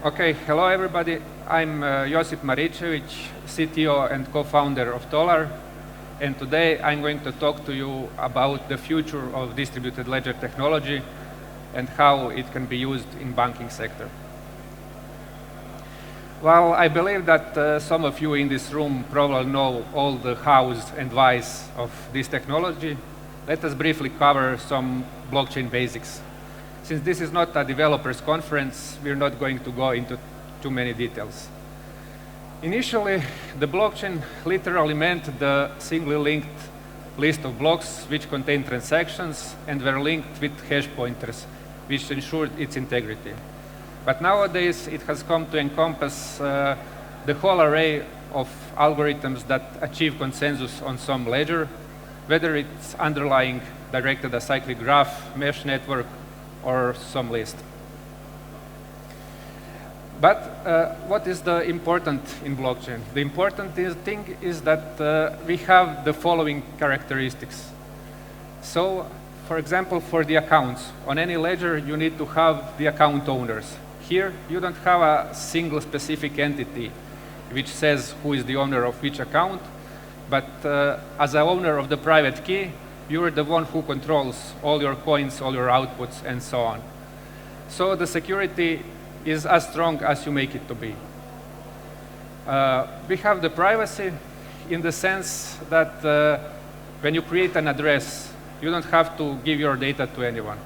Okay, hello everybody. I'm Josip Maricevic, CTO and co-founder of Tolar, and today I'm going to talk to you about the future of distributed ledger technology and how it can be used in banking sector. Well, I believe that some of you in this room probably know all the hows and whys of this technology. Let us briefly cover some blockchain basics. Since this is not a developers conference, we're not going to go into too many details. Initially, the blockchain literally meant the singly linked list of blocks which contain transactions and were linked with hash pointers, which ensured its integrity. But nowadays, it has come to encompass the whole array of algorithms that achieve consensus on some ledger, whether it's underlying directed acyclic graph, mesh network, or some list. But what is the important in blockchain? The important thing is that we have the following characteristics. So, for example, for the accounts, on any ledger you need to have the account owners. Here you don't have a single specific entity which says who is the owner of which account, but as the owner of the private key, you're the one who controls all your coins, all your outputs, and so on. So the security is as strong as you make it to be. We have the privacy in the sense that when you create an address, you don't have to give your data to anyone.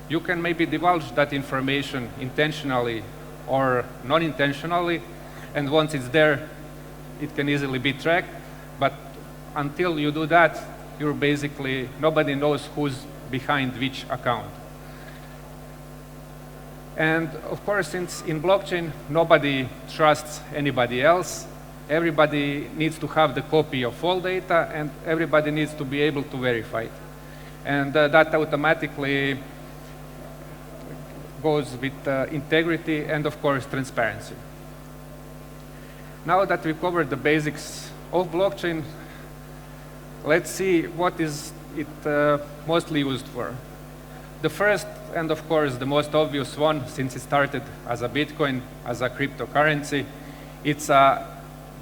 You can maybe divulge that information intentionally or non-intentionally, and once it's there, it can easily be tracked. But until you do that, you're basically, nobody knows who's behind which account. And of course, since in blockchain, nobody trusts anybody else, everybody needs to have the copy of all data, and everybody needs to be able to verify it. And that automatically goes with integrity and, of course, transparency. Now that we've covered the basics of blockchain, let's see what is it mostly used for. The first, and of course the most obvious one, since it started as a Bitcoin, as a cryptocurrency, it's a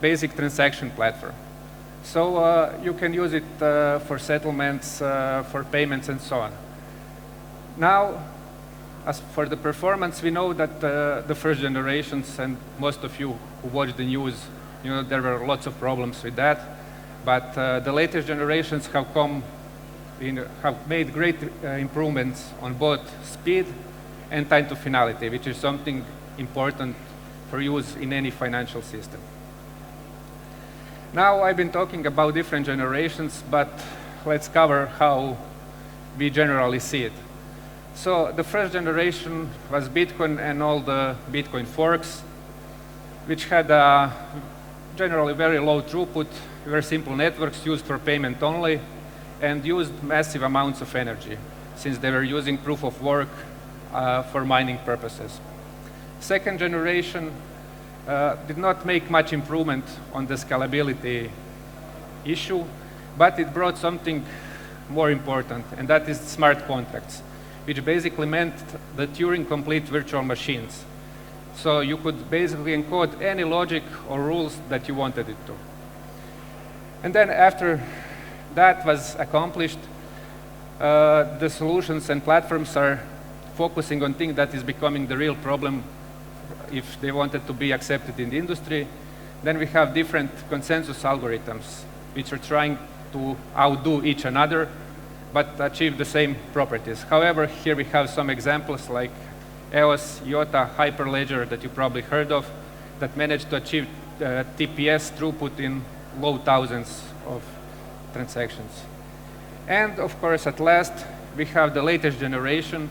basic transaction platform. So you can use it for settlements, for payments, and so on. Now, as for the performance, we know that the first generations, and most of you who watch the news, you know, there were lots of problems with that. But the latest generations have made great improvements on both speed and time to finality, which is something important for use in any financial system. Now I've been talking about different generations, but let's cover how we generally see it. So the first generation was Bitcoin and all the Bitcoin forks, which had generally very low throughput, very simple networks used for payment only, and used massive amounts of energy, since they were using proof of work for mining purposes. Second generation did not make much improvement on the scalability issue, but it brought something more important, and that is smart contracts, which basically meant the Turing-complete virtual machines. So you could basically encode any logic or rules that you wanted it to. And then after that was accomplished, the solutions and platforms are focusing on things that is becoming the real problem if they wanted to be accepted in the industry. Then we have different consensus algorithms, which are trying to outdo each other, but achieve the same properties. However, here we have some examples like EOS, IOTA, Hyperledger that you probably heard of, that managed to achieve TPS throughput in low thousands of transactions. And of course, at last, we have the latest generation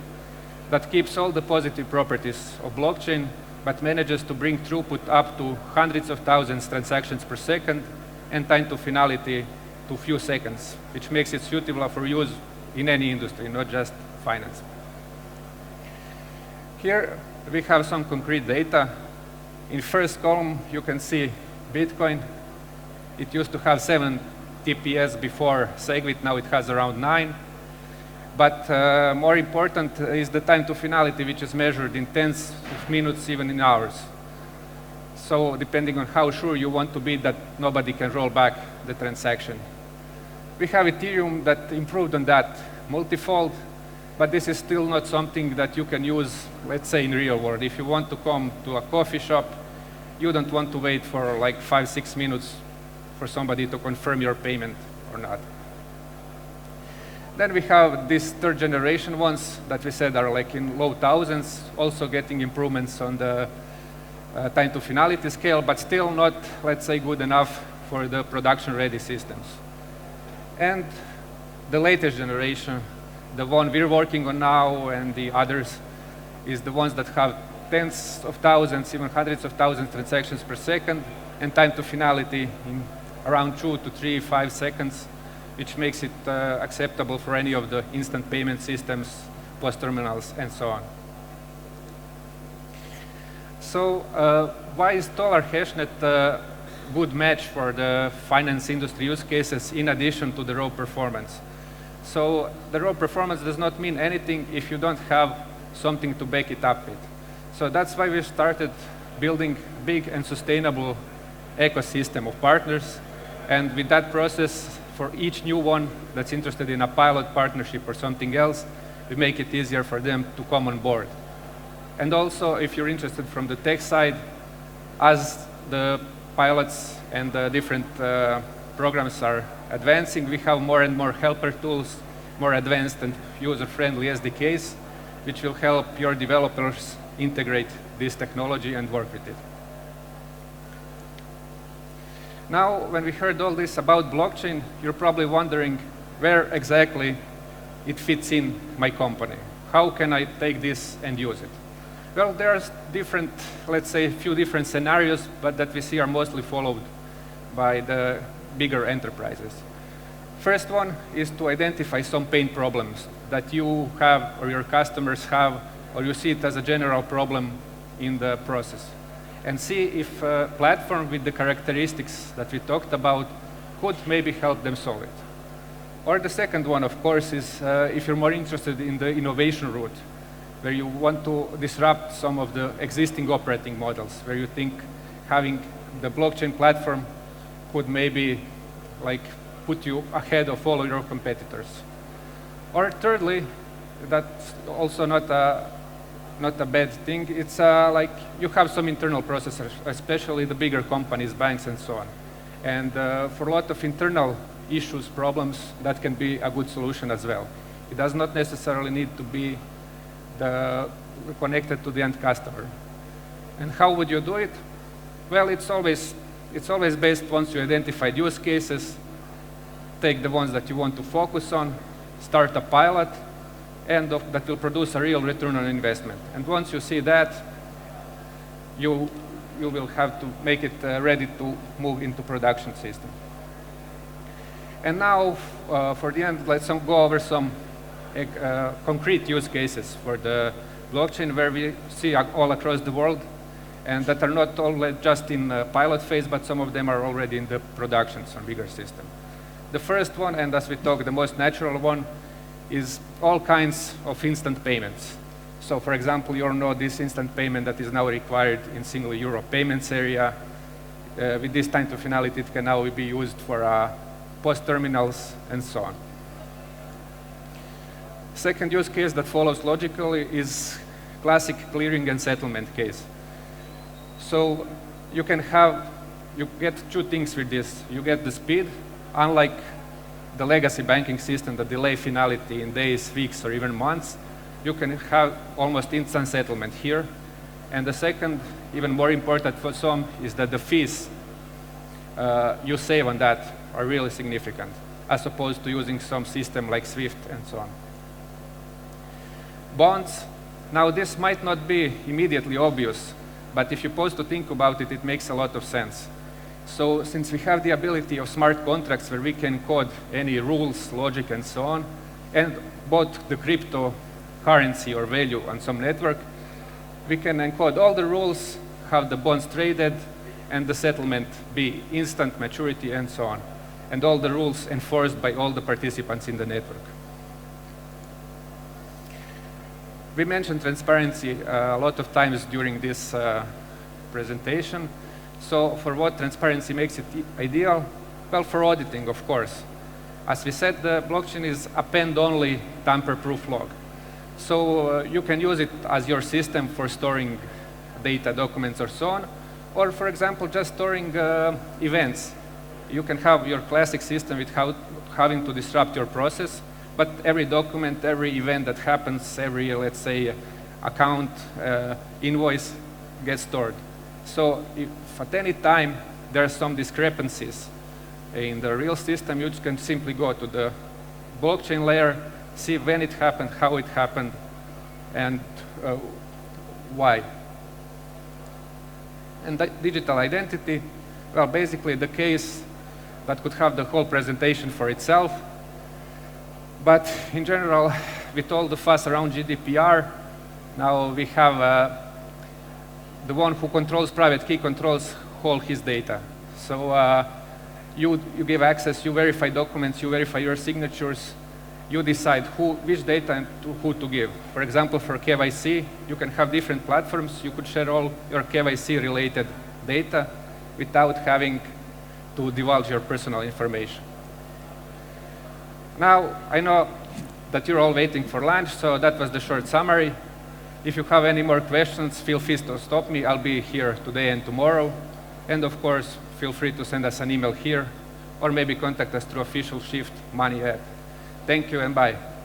that keeps all the positive properties of blockchain, but manages to bring throughput up to hundreds of thousands transactions per second and time to finality to a few seconds, which makes it suitable for use in any industry, not just finance. Here we have some concrete data. In first column, you can see Bitcoin. It used to have 7 TPS before SegWit, now it has around 9. But more important is the time to finality, which is measured in tens of minutes, even in hours. So depending on how sure you want to be that nobody can roll back the transaction. We have Ethereum that improved on that multifold, but this is still not something that you can use, let's say, in real world. If you want to come to a coffee shop, you don't want to wait for like 5-6 minutes for somebody to confirm your payment or not. Then we have these third generation ones that we said are like in low thousands, also getting improvements on the time to finality scale, but still not, let's say, good enough for the production ready systems. And the latest generation, the one we're working on now and the others, is the ones that have tens of thousands, even hundreds of thousands transactions per second, and time to finality in around 2 to 3, 5 seconds, which makes it acceptable for any of the instant payment systems, POS terminals, and so on. So why is Tolar HashNET a good match for the finance industry use cases in addition to the raw performance? So the raw performance does not mean anything if you don't have something to back it up with. So that's why we started building big and sustainable ecosystem of partners. And with that process, for each new one that's interested in a pilot partnership or something else, we make it easier for them to come on board. And also, if you're interested from the tech side, as the pilots and the different programs are advancing, we have more and more helper tools, more advanced and user-friendly SDKs, which will help your developers integrate this technology and work with it. Now, when we heard all this about blockchain, you're probably wondering where exactly it fits in my company. How can I take this and use it? Well, there are different, let's say, a few different scenarios, but that we see are mostly followed by the bigger enterprises. First one is to identify some pain problems that you have or your customers have, or you see it as a general problem in the process. And see if a platform with the characteristics that we talked about could maybe help them solve it. Or the second one, of course, is if you're more interested in the innovation route, where you want to disrupt some of the existing operating models, where you think having the blockchain platform could maybe like put you ahead of all your competitors. Or thirdly, that's also not a bad thing. It's like you have some internal processors, especially the bigger companies, banks, and so on. And for a lot of internal issues, problems, that can be a good solution as well. It does not necessarily need to be connected to the end customer. And how would you do it? Well, it's always based once you identify use cases, take the ones that you want to focus on, start a pilot, and that will produce a real return on investment. And once you see that, you will have to make it ready to move into production system. And now, for the end, let's go over some concrete use cases for the blockchain where we see all across the world, and that are not all just in pilot phase, but some of them are already in the productions on bigger system. The first one, and as we talked, the most natural one, is all kinds of instant payments. So for example, you all know this instant payment that is now required in single euro payments area. With this time to finality, it can now be used for POS terminals and so on. Second use case that follows logically is classic clearing and settlement case. So you get two things with this. You get the speed, unlike the legacy banking system that delay finality in days, weeks, or even months. You can have almost instant settlement here. And the second, even more important for some, is that the fees you save on that are really significant, as opposed to using some system like SWIFT and so on. Bonds. Now, this might not be immediately obvious, but if you pause to think about it, it makes a lot of sense. So since we have the ability of smart contracts where we can code any rules, logic, and so on, and both the cryptocurrency or value on some network, we can encode all the rules, have the bonds traded, and the settlement be instant maturity and so on, and all the rules enforced by all the participants in the network. We mentioned transparency a lot of times during this presentation, So for what transparency makes it ideal? Well, for auditing, of course. As we said, the blockchain is append-only tamper-proof log. So you can use it as your system for storing data, documents, or so on. Or, for example, just storing events. You can have your classic system without having to disrupt your process, but every document, every event that happens, every, let's say, account, invoice gets stored. So if at any time there are some discrepancies in the real system, you can simply go to the blockchain layer, see when it happened, how it happened, and why. And digital identity, well, basically the case that could have the whole presentation for itself. But in general, with all the fuss around GDPR, now we have the one who controls private key controls all his data. So you give access, you verify documents, you verify your signatures, you decide which data and who to give. For example, for KYC, you can have different platforms. You could share all your KYC-related data without having to divulge your personal information. Now, I know that you're all waiting for lunch, so that was the short summary. If you have any more questions, feel free to stop me. I'll be here today and tomorrow. And of course, feel free to send us an email here, or maybe contact us through official Shift Money app. Thank you and bye.